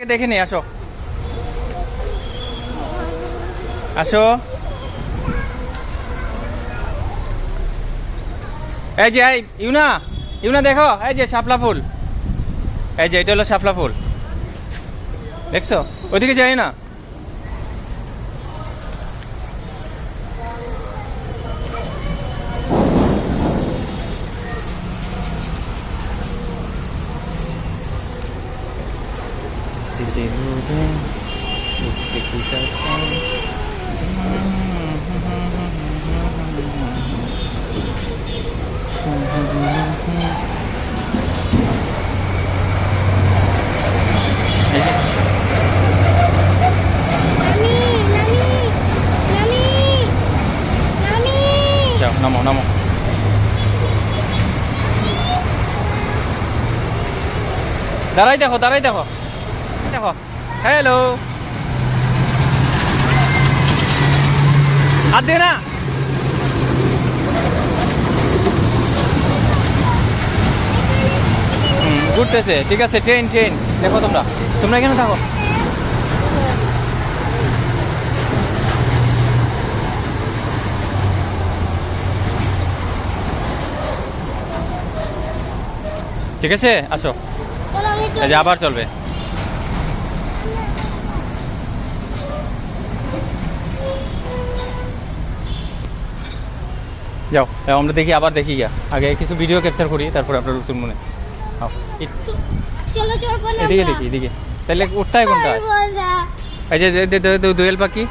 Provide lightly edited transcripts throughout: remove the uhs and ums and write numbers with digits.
দেখে নি, আসো আসো। এই যে ইউনা, ইউনা দেখো, এই যে শাপলা ফুল, এই যে এটা হলো শাপলা ফুল, দেখছো? ওইদিকে যাই না। যাও, নামো নামো। দাঁড়াই দেখো, দাঁড়াই দেখো, দেখো। হ্যালো, হাত দে না। ঘুরতেছে, ঠিক আছে। ট্রেন ট্রেন দেখো, তোমরা তোমরা এখানে থাকো। ঠিক আছে, আসো। এই যে আবার চলবে। যাও, আমরা দেখি, আবার দেখি গিয়া। আগে কিছু ভিডিও ক্যাপচার করি, তারপরে আপনার উত্তর মনে। এদিকে দেখি, এদিকে। তাহলে উঠতে হয় কোনটা? এই যে দোয়েল পাখি।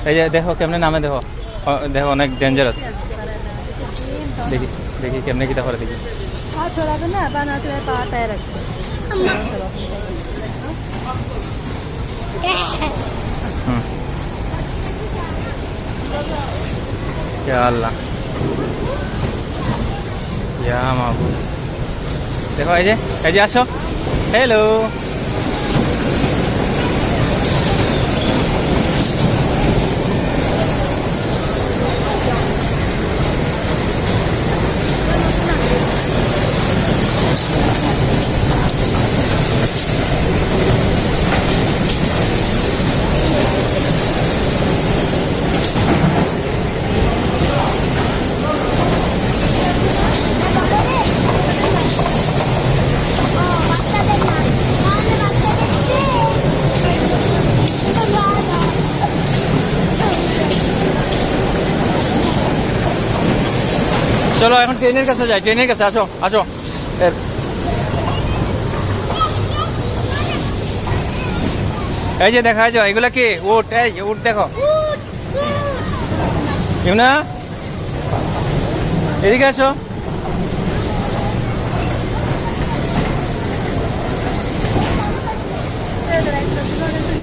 এই যে দেখো কেমনে নামে, দেখো দেখো, অনেক ডেঞ্জারাস। দেখি দেখি কেমনে কিতা করে, দেখি। আল্লাহ, দেখো, এই যে আসো। হ্যালো, চলো এখন ট্রেনের কাছে যাই, ট্রেনের কাছে আসো আসো। এই যে দেখা যাও, এগুলা কি উট? এই উট দেখো, না এদিকে আসো।